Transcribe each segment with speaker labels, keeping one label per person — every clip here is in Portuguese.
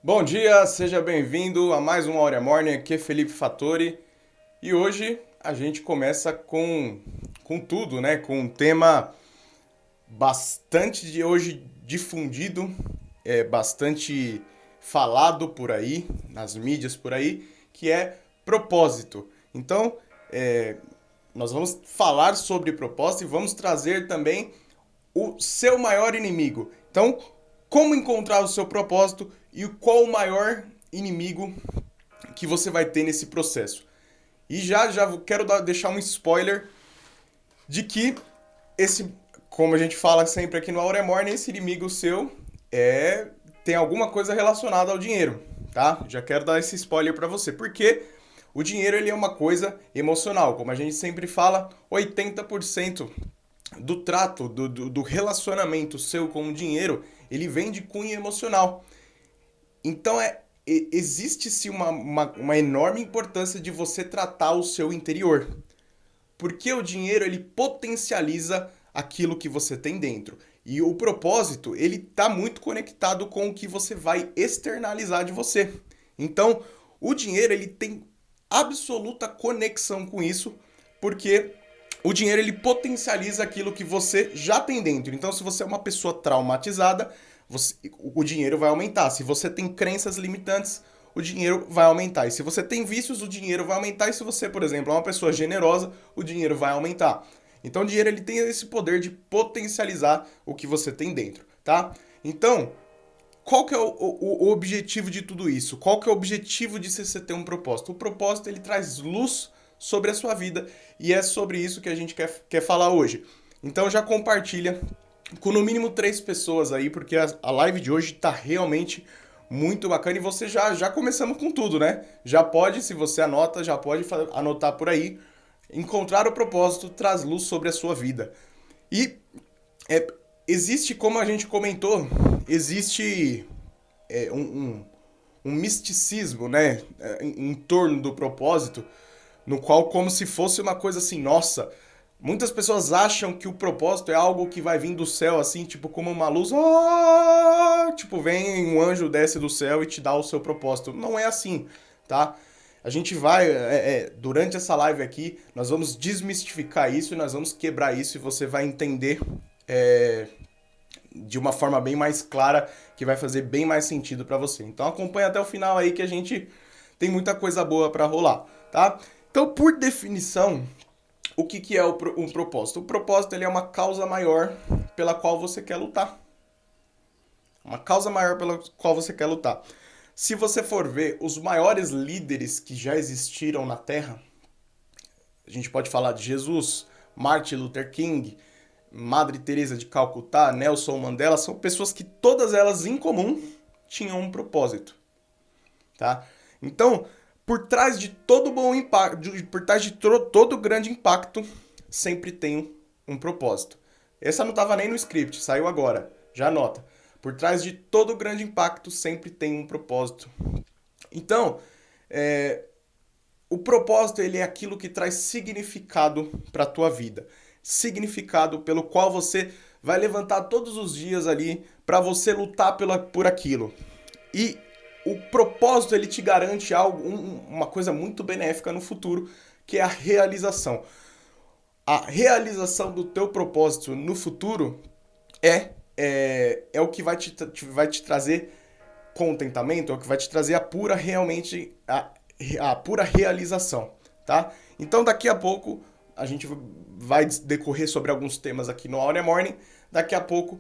Speaker 1: Bom dia, seja bem-vindo a mais uma Hora Morning, aqui é Felipe Fattori e hoje a gente começa com tudo, né? Com um tema bastante de hoje difundido, bastante falado por aí, nas mídias por aí, que é propósito. Então, é, nós vamos falar sobre propósito e vamos trazer também o seu maior inimigo. Então, como encontrar o seu propósito e qual o maior inimigo que você vai ter nesse processo. E já quero deixar um spoiler de que esse, como a gente fala sempre aqui no Aure Morning, esse inimigo seu tem alguma coisa relacionada ao dinheiro, tá? Já quero dar esse spoiler para você, porque o dinheiro ele é uma coisa emocional, como a gente sempre fala, 80% do trato, do relacionamento seu com o dinheiro, ele vem de cunho emocional. Então existe-se uma enorme importância de você tratar o seu interior. Porque o dinheiro ele potencializa aquilo que você tem dentro. E o propósito, ele está muito conectado com o que você vai externalizar de você. Então, o dinheiro ele tem absoluta conexão com isso, porque o dinheiro ele potencializa aquilo que você já tem dentro. Então, se você é uma pessoa traumatizada, o dinheiro vai aumentar. Se você tem crenças limitantes, o dinheiro vai aumentar. E se você tem vícios, o dinheiro vai aumentar. E se você, por exemplo, é uma pessoa generosa, o dinheiro vai aumentar. Então, o dinheiro ele tem esse poder de potencializar o que você tem dentro, tá? Então, qual que é o objetivo de tudo isso? Qual que é o objetivo de você ter um propósito? O propósito ele traz luz sobre a sua vida e é sobre isso que a gente quer falar hoje. Então já compartilha com no mínimo 3 pessoas aí, porque a live de hoje tá realmente muito bacana e você já começamos com tudo, né? Já pode, se você anota, já pode anotar por aí. Encontrar o propósito traz luz sobre a sua vida. E é, existe, como a gente comentou, existe um misticismo, né, em torno do propósito, no qual como se fosse uma coisa assim, nossa, muitas pessoas acham que o propósito é algo que vai vir do céu, assim, tipo como uma luz, tipo vem um anjo desce do céu e te dá o seu propósito. Não é assim, tá? A gente vai, durante essa live aqui, nós vamos desmistificar isso e nós vamos quebrar isso e você vai entender é, de uma forma bem mais clara, que vai fazer bem mais sentido para você. Então acompanha até o final aí que a gente tem muita coisa boa para rolar, tá? Então, por definição, o que é um propósito? O propósito ele é uma causa maior pela qual você quer lutar. Uma causa maior pela qual você quer lutar. Se você for ver os maiores líderes que já existiram na Terra, a gente pode falar de Jesus, Martin Luther King, Madre Teresa de Calcutá, Nelson Mandela, são pessoas que todas elas em comum tinham um propósito, tá? Então, por trás de todo bom impacto, por trás de todo grande impacto, sempre tem um propósito. Essa não estava nem no script, saiu agora. Já anota. Por trás de todo grande impacto sempre tem um propósito. Então, o propósito ele é aquilo que traz significado para a tua vida. Significado pelo qual você vai levantar todos os dias ali para você lutar por aquilo. E o propósito ele te garante algo, uma coisa muito benéfica no futuro, que é a realização. A realização do teu propósito no futuro é o que vai te trazer contentamento, é o que vai te trazer a pura realmente a pura realização, tá? Então daqui a pouco a gente vai decorrer sobre alguns temas aqui no Aura Morning. Daqui a pouco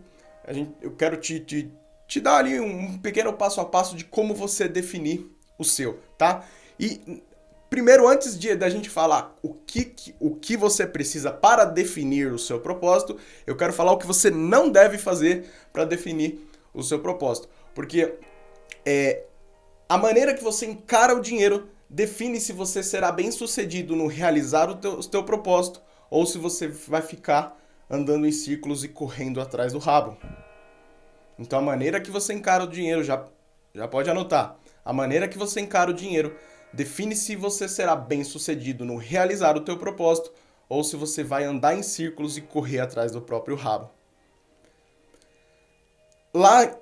Speaker 1: eu quero te dar ali um pequeno passo a passo de como você definir o seu, tá? E primeiro, antes da gente falar o que você precisa para definir o seu propósito, eu quero falar o que você não deve fazer para definir o seu propósito. Porque a maneira que você encara o dinheiro define se você será bem sucedido no realizar o teu propósito ou se você vai ficar andando em círculos e correndo atrás do rabo. Então a maneira que você encara o dinheiro, já pode anotar, a maneira que você encara o dinheiro define se você será bem sucedido no realizar o teu propósito ou se você vai andar em círculos e correr atrás do próprio rabo. Lá,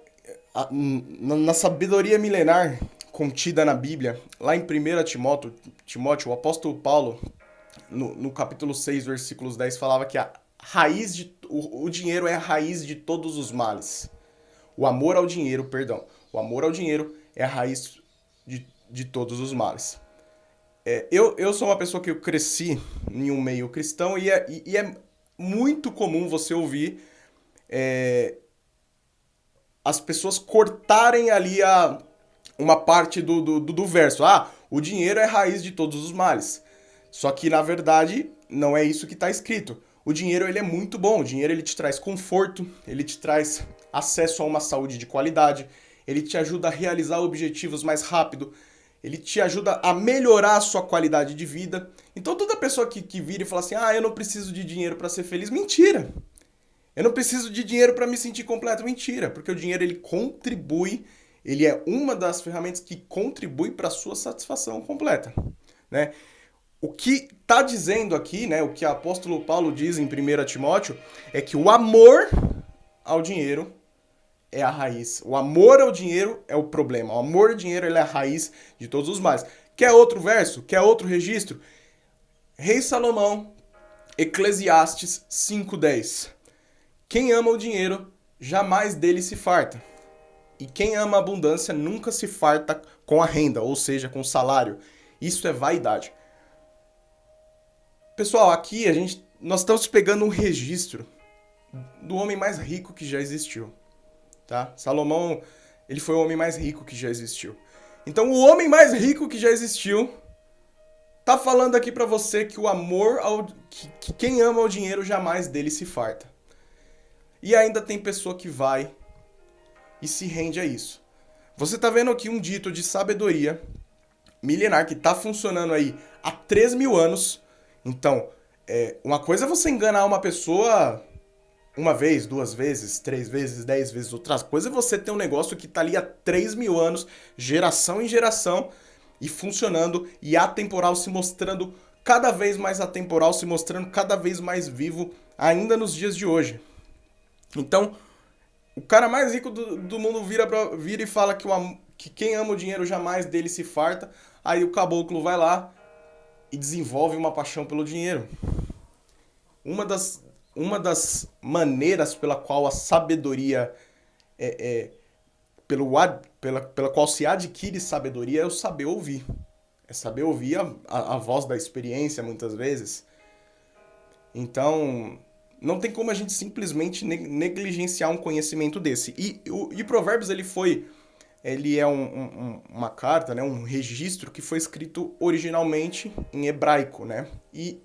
Speaker 1: na sabedoria milenar contida na Bíblia, lá em 1 Timóteo, o apóstolo Paulo, no capítulo 6, versículos 10, falava que o dinheiro é a raiz de todos os males. O amor ao dinheiro, perdão, o amor ao dinheiro é a raiz de todos os males. Eu sou uma pessoa que eu cresci em um meio cristão e é muito comum você ouvir as pessoas cortarem ali uma parte do verso. Ah, o dinheiro é a raiz de todos os males. Só que, na verdade, não é isso que está escrito. O dinheiro ele é muito bom. O dinheiro ele te traz conforto, ele te traz acesso a uma saúde de qualidade, ele te ajuda a realizar objetivos mais rápido, ele te ajuda a melhorar a sua qualidade de vida. Então, toda pessoa que vira e fala assim, eu não preciso de dinheiro para ser feliz, mentira! Eu não preciso de dinheiro para me sentir completo. Mentira, porque o dinheiro ele contribui, ele é uma das ferramentas que contribui para a sua satisfação completa, né? O que está dizendo aqui, né, o que o apóstolo Paulo diz em 1 Timóteo, é que o amor ao dinheiro é a raiz. O amor ao dinheiro é o problema. O amor ao dinheiro ele é a raiz de todos os males. Quer outro verso? Quer outro registro? Rei Salomão, Eclesiastes 5:10. Quem ama o dinheiro, jamais dele se farta. E quem ama a abundância nunca se farta com a renda, ou seja, com o salário. Isso é vaidade. Pessoal, aqui nós estamos pegando um registro do homem mais rico que já existiu. Tá? Salomão, ele foi o homem mais rico que já existiu. Então, o homem mais rico que já existiu tá falando aqui pra você que que quem ama o dinheiro jamais dele se farta. E ainda tem pessoa que vai e se rende a isso. Você tá vendo aqui um dito de sabedoria milenar que tá funcionando aí há 3.000 anos. Então, uma coisa é você enganar uma pessoa uma vez, 2 vezes, 3 vezes, 10 vezes. Outra coisa é você ter um negócio que tá ali há 3.000 anos, geração em geração, e funcionando, e atemporal, se mostrando cada vez mais atemporal, se mostrando cada vez mais vivo, ainda nos dias de hoje. Então, o cara mais rico do mundo vira e fala que quem ama o dinheiro jamais dele se farta. Aí o caboclo vai lá e desenvolve uma paixão pelo dinheiro. Uma das maneiras pela qual a sabedoria pela qual se adquire sabedoria é o saber ouvir. É saber ouvir a voz da experiência, muitas vezes. Então, não tem como a gente simplesmente negligenciar um conhecimento desse. E Provérbios, ele é uma carta, né, um registro que foi escrito originalmente em hebraico, né? E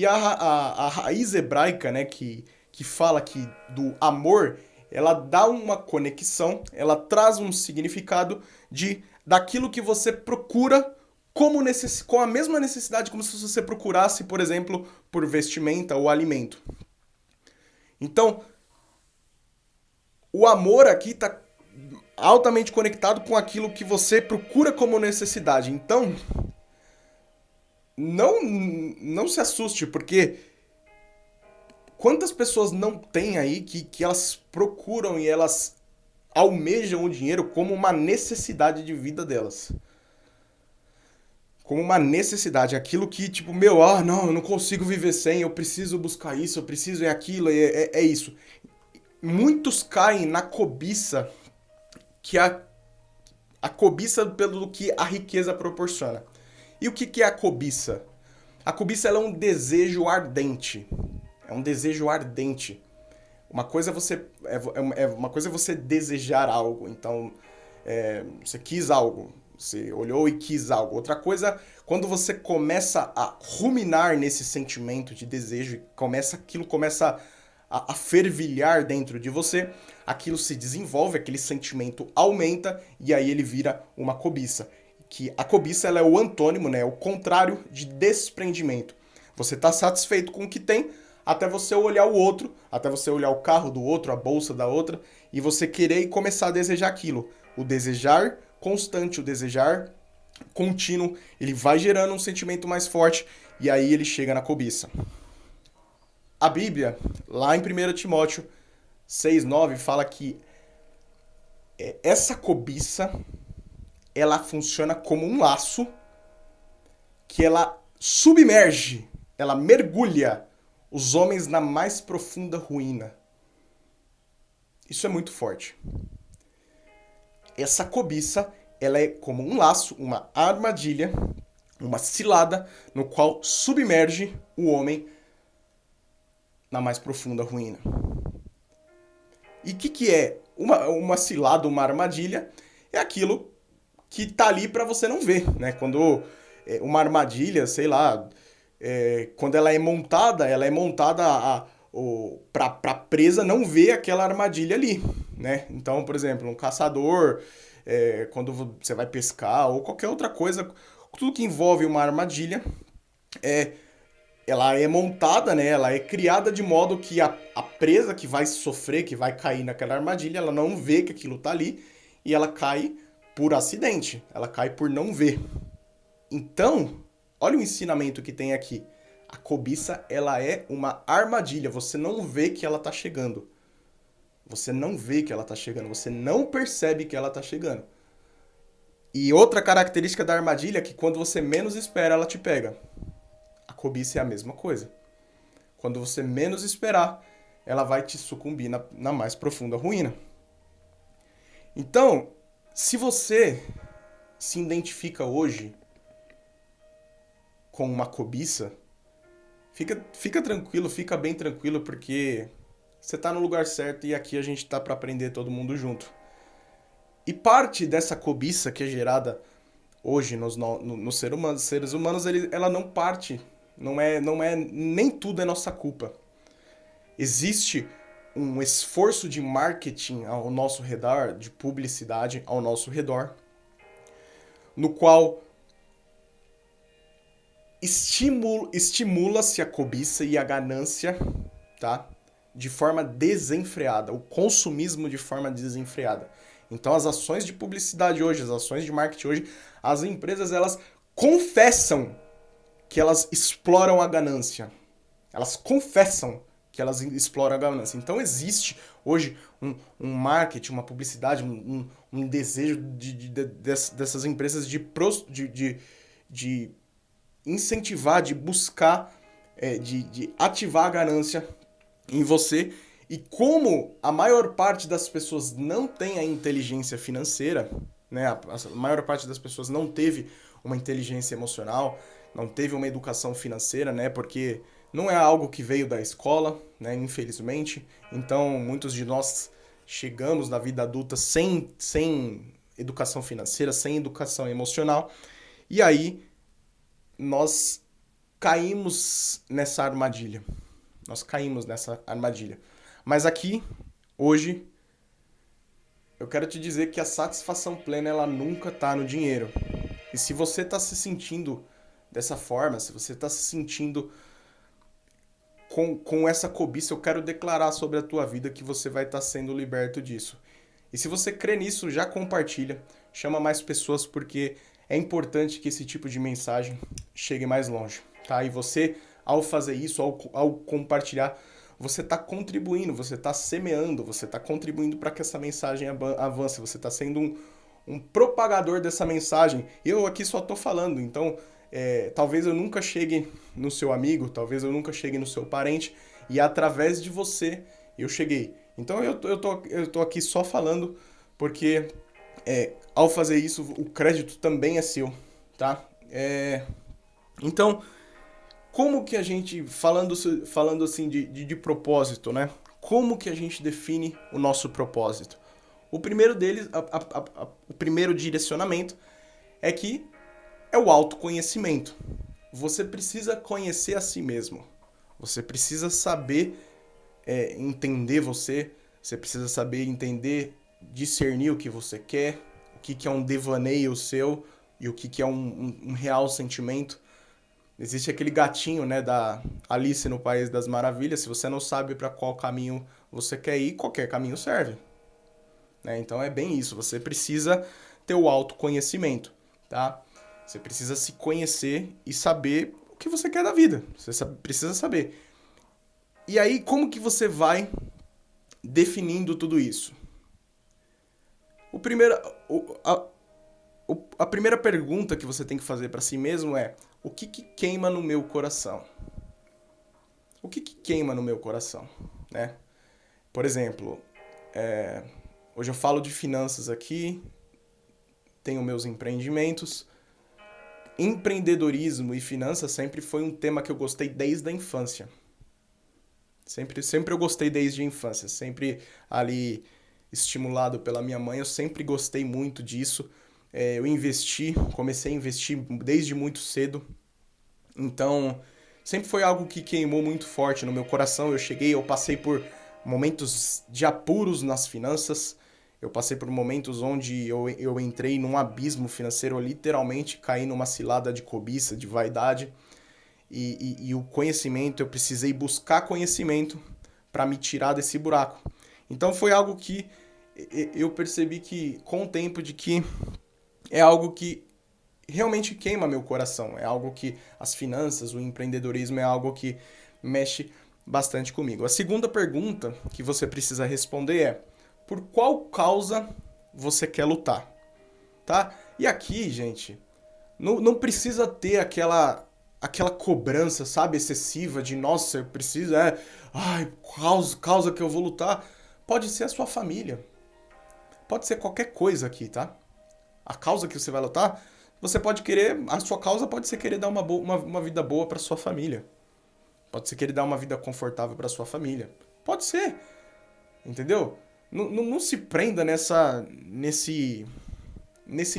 Speaker 1: a raiz hebraica, né, que fala que do amor, ela dá uma conexão, ela traz um significado daquilo que você procura com a mesma necessidade como se você procurasse, por exemplo, por vestimenta ou alimento. Então, o amor aqui está altamente conectado com aquilo que você procura como necessidade. Então, não se assuste, porque quantas pessoas não tem aí que elas procuram e elas almejam o dinheiro como uma necessidade de vida delas. Como uma necessidade, aquilo que, tipo, não, eu não consigo viver sem, eu preciso buscar isso, eu preciso aquilo, é isso. Muitos caem na cobiça, que a cobiça pelo que a riqueza proporciona. E o que é a cobiça? A cobiça ela é um desejo ardente. É um desejo ardente. Uma coisa é você desejar algo. Então, você quis algo. Você olhou e quis algo. Outra coisa, quando você começa a ruminar nesse sentimento de desejo, aquilo começa a fervilhar dentro de você, aquilo se desenvolve, aquele sentimento aumenta e aí ele vira uma cobiça. Que a cobiça ela é o antônimo, né? O contrário de desprendimento. Você está satisfeito com o que tem até você olhar o outro, até você olhar o carro do outro, a bolsa da outra, e você querer e começar a desejar aquilo. O desejar constante, o desejar contínuo, ele vai gerando um sentimento mais forte e aí ele chega na cobiça. A Bíblia, lá em 1 Timóteo 6:9, fala que Essa cobiça, ela funciona como um laço que ela submerge, ela mergulha os homens na mais profunda ruína. Isso é muito forte. Essa cobiça, ela é como um laço, uma armadilha, uma cilada no qual submerge o homem na mais profunda ruína. E o que é uma cilada, uma armadilha? É aquilo que tá ali para você não ver, né? Quando uma armadilha, sei lá, quando ela é montada pra presa não ver aquela armadilha ali, né? Então, por exemplo, um caçador, quando você vai pescar ou qualquer outra coisa, tudo que envolve uma armadilha, ela é montada, né? Ela é criada de modo que a presa que vai sofrer, que vai cair naquela armadilha, ela não vê que aquilo tá ali e ela cai por acidente, ela cai por não ver. Então, olha o ensinamento que tem aqui. A cobiça, ela é uma armadilha, você não vê que ela tá chegando. Você não vê que ela tá chegando, você não percebe que ela tá chegando. E outra característica da armadilha é que quando você menos espera, ela te pega. A cobiça é a mesma coisa. Quando você menos esperar, ela vai te sucumbir na mais profunda ruína. Então, se você se identifica hoje com uma cobiça, fica tranquilo, fica bem tranquilo, porque você tá no lugar certo e aqui a gente tá para aprender todo mundo junto. E parte dessa cobiça que é gerada hoje nos seres humanos, ela não parte, nem tudo é nossa culpa. Existe um esforço de marketing ao nosso redor, de publicidade ao nosso redor, no qual estimula-se a cobiça e a ganância, tá? De forma desenfreada, o consumismo de forma desenfreada. Então as ações de publicidade hoje, as ações de marketing hoje, as empresas elas confessam que elas exploram a ganância. Elas confessam que elas exploram a ganância. Então existe hoje um marketing, uma publicidade, um desejo dessas empresas de incentivar, de buscar, de ativar a ganância em você. E como a maior parte das pessoas não tem a inteligência financeira, né? A maior parte das pessoas não teve uma inteligência emocional, não teve uma educação financeira, né? Porque não é algo que veio da escola, né? Infelizmente. Então, muitos de nós chegamos na vida adulta sem educação financeira, sem educação emocional. E aí, nós caímos nessa armadilha. Nós caímos nessa armadilha. Mas aqui, hoje, eu quero te dizer que a satisfação plena, ela nunca tá no dinheiro. E se você tá se sentindo dessa forma, se você tá se sentindo com essa cobiça, eu quero declarar sobre a tua vida que você vai estar sendo liberto disso. E se você crê nisso, já compartilha, chama mais pessoas, porque é importante que esse tipo de mensagem chegue mais longe, tá? E você, ao fazer isso, ao compartilhar, você está contribuindo, você está semeando, você está contribuindo para que essa mensagem avance, você está sendo um propagador dessa mensagem. Eu aqui só estou falando, então talvez eu nunca chegue no seu amigo, talvez eu nunca chegue no seu parente, e através de você eu cheguei. Então eu tô aqui só falando, porque ao fazer isso o crédito também é seu, tá? Então, como que a gente, falando assim de propósito, né? Como que a gente define o nosso propósito? O primeiro deles, o primeiro direcionamento é que é o autoconhecimento. Você precisa conhecer a si mesmo. Você precisa saber entender você precisa saber entender, discernir o que você quer, o que é um devaneio seu e o que é um real sentimento. Existe aquele gatinho, né, da Alice no País das Maravilhas. Se você não sabe para qual caminho você quer ir, qualquer caminho serve. Né? Então é bem isso. Você precisa ter o autoconhecimento, tá? Você precisa se conhecer e saber o que você quer da vida. Você precisa saber. E aí, como que você vai definindo tudo isso? O primeiro, a primeira pergunta que você tem que fazer para si mesmo é: o que queima no meu coração? O que queima no meu coração, né? Por exemplo, hoje eu falo de finanças aqui, tenho meus empreendimentos. Empreendedorismo e finanças sempre foi um tema que eu gostei desde a infância. Sempre eu gostei desde a infância, sempre ali estimulado pela minha mãe, eu sempre gostei muito disso. Eu comecei a investir desde muito cedo, então sempre foi algo que queimou muito forte no meu coração. Eu passei por momentos de apuros nas finanças, eu passei por momentos onde eu entrei num abismo financeiro, eu literalmente caí numa cilada de cobiça, de vaidade. E o conhecimento, eu precisei buscar conhecimento para me tirar desse buraco. Então foi algo que eu percebi que com o tempo de que é algo que realmente queima meu coração, é algo que as finanças, o empreendedorismo é algo que mexe bastante comigo. A segunda pergunta que você precisa responder é: por qual causa você quer lutar? Tá? E aqui, gente, não precisa ter aquela cobrança, sabe, excessiva de nossa, eu preciso, ai, causa que eu vou lutar. Pode ser a sua família. Pode ser qualquer coisa aqui, tá? A causa que você vai lutar, a sua causa pode ser querer dar uma vida boa para sua família. Pode ser querer dar uma vida confortável para sua família. Pode ser, entendeu? Não se prenda nesse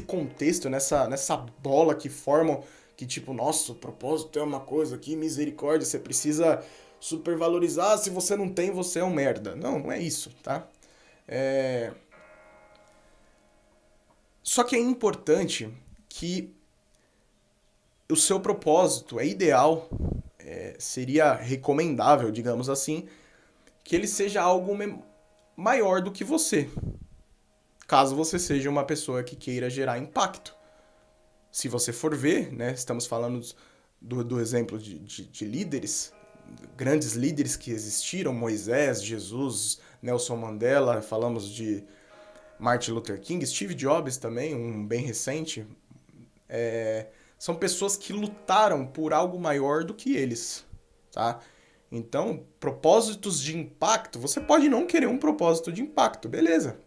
Speaker 1: contexto, nessa bola que formam, que tipo, nossa, o propósito é uma coisa, que misericórdia, você precisa supervalorizar, se você não tem, você é um merda. Não é isso, tá? Só que é importante que o seu propósito é ideal, seria recomendável, digamos assim, que ele seja algo maior do que você, caso você seja uma pessoa que queira gerar impacto. Se você for ver, né, estamos falando do exemplo de líderes, grandes líderes que existiram, Moisés, Jesus, Nelson Mandela, falamos de Martin Luther King, Steve Jobs também, um bem recente. São pessoas que lutaram por algo maior do que eles, tá? Então, propósitos de impacto, você pode não querer um propósito de impacto, beleza.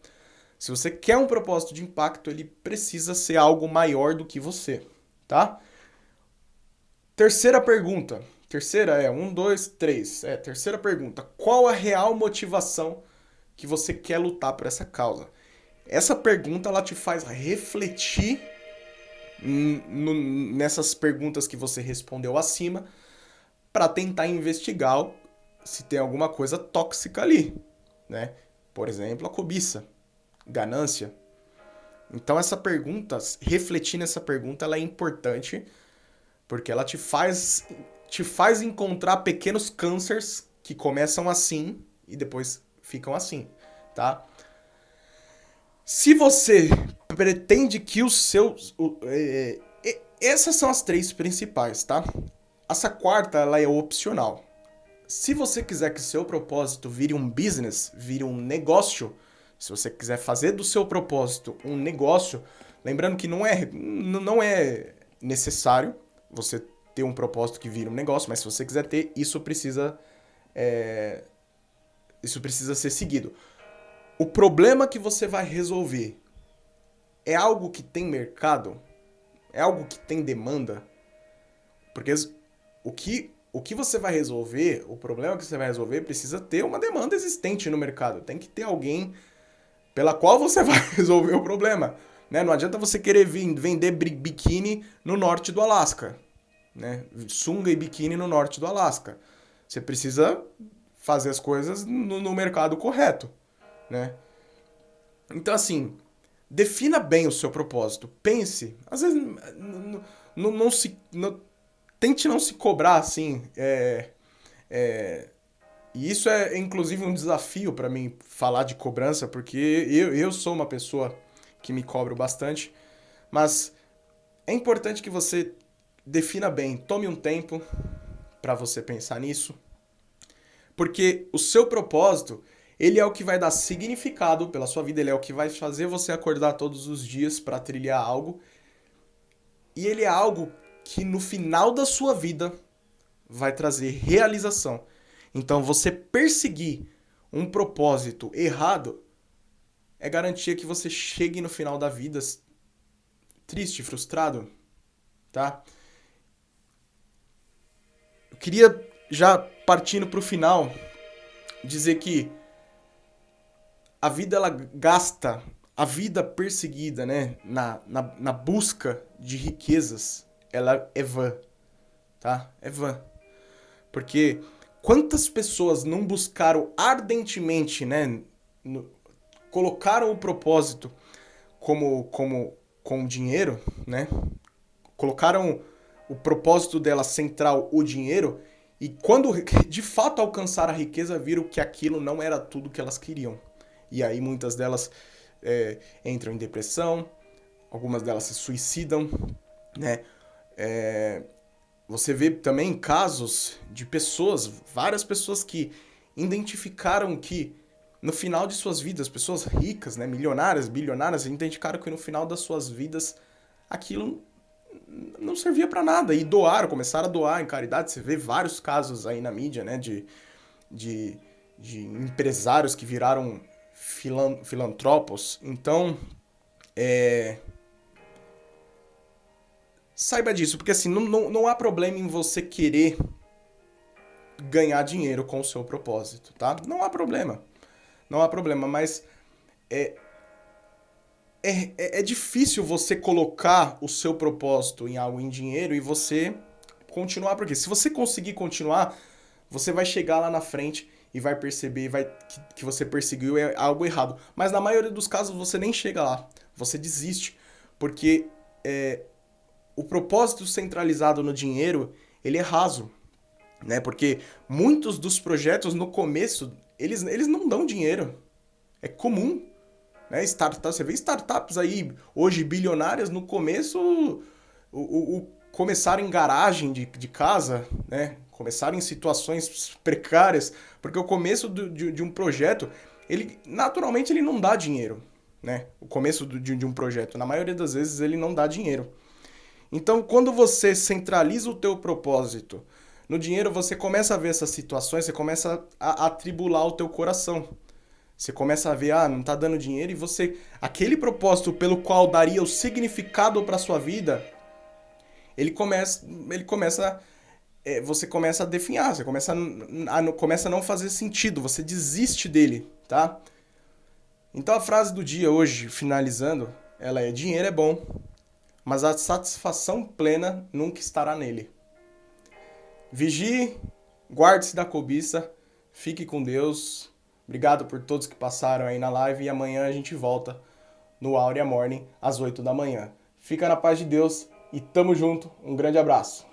Speaker 1: Se você quer um propósito de impacto, ele precisa ser algo maior do que você, tá? Terceira pergunta. Terceira é 1, 2, 3. Terceira pergunta. Qual a real motivação que você quer lutar por essa causa? Essa pergunta, ela te faz refletir nessas perguntas que você respondeu acima para tentar investigar se tem alguma coisa tóxica ali, né? Por exemplo, a cobiça, ganância. Então essa pergunta, refletir nessa pergunta, ela é importante porque ela te faz encontrar pequenos cânceres que começam assim e depois ficam assim, tá? Se você pretende que os seus... essas são as três principais, tá? Essa quarta, ela é opcional. Se você quiser que seu propósito vire um business, vire um negócio, se você quiser fazer do seu propósito um negócio, lembrando que não é necessário você ter um propósito que vire um negócio, mas se você quiser ter, isso precisa ser seguido. O problema que você vai resolver é algo que tem mercado? É algo que tem demanda? Porque o que você vai resolver, o problema que você vai resolver, precisa ter uma demanda existente no mercado. Tem que ter alguém pela qual você vai resolver o problema. Né? Não adianta você querer vender biquíni no norte do Alasca. Né? Sunga e biquíni no norte do Alasca. Você precisa fazer as coisas no mercado correto. Né? Então, assim, defina bem o seu propósito. Pense. Às vezes, tente não se cobrar assim. E isso é, inclusive, um desafio para mim falar de cobrança, porque eu sou uma pessoa que me cobro bastante. Mas é importante que você defina bem. Tome um tempo para você pensar nisso. Porque o seu propósito, Ele é o que vai dar significado pela sua vida, ele é o que vai fazer você acordar todos os dias para trilhar algo. E ele é algo que no final da sua vida vai trazer realização. Então, você perseguir um propósito errado é garantia que você chegue no final da vida triste, frustrado, tá? Eu queria, já partindo pro final, dizer que a vida, ela gasta, a vida perseguida, né, na busca de riquezas, ela é vã, tá? É vã. Porque quantas pessoas não buscaram ardentemente, né, colocaram o propósito como dinheiro, né? Colocaram o propósito dela central o dinheiro e quando de fato alcançaram a riqueza viram que aquilo não era tudo que elas queriam. E aí muitas delas entram em depressão, algumas delas se suicidam, né? Você vê também casos de pessoas, várias pessoas que identificaram que no final de suas vidas, pessoas ricas, né, milionárias, bilionárias, identificaram que no final das suas vidas aquilo não servia para nada e doaram, começaram a doar em caridade. Você vê vários casos aí na mídia, né, de, de empresários que viraram filantropos. Então, saiba disso, porque assim, não há problema em você querer ganhar dinheiro com o seu propósito, tá? Não há problema. Não há problema, mas é difícil você colocar o seu propósito em algo em dinheiro e você continuar, porque se você conseguir continuar, você vai chegar lá na frente e vai perceber que você perseguiu algo errado. Mas na maioria dos casos você nem chega lá, você desiste, porque o propósito centralizado no dinheiro, ele é raso, né? Porque muitos dos projetos no começo, eles não dão dinheiro. É comum, né? Você vê startups aí, hoje bilionárias, no começo começaram em garagem de casa, né? Começaram em situações precárias, porque o começo de um projeto, ele naturalmente ele não dá dinheiro, né? O começo de um projeto, na maioria das vezes, ele não dá dinheiro. Então, quando você centraliza o teu propósito no dinheiro, você começa a ver essas situações, você começa a atribular o teu coração. Você começa a ver, não tá dando dinheiro, e você, aquele propósito pelo qual daria o significado para sua vida, você começa a definhar, você começa a não fazer sentido, você desiste dele, tá? Então a frase do dia hoje, finalizando, ela é: dinheiro é bom, mas a satisfação plena nunca estará nele. Vigie, guarde-se da cobiça, fique com Deus. Obrigado por todos que passaram aí na live e amanhã a gente volta no Áurea Morning às 8 da manhã. Fica na paz de Deus e tamo junto. Um grande abraço.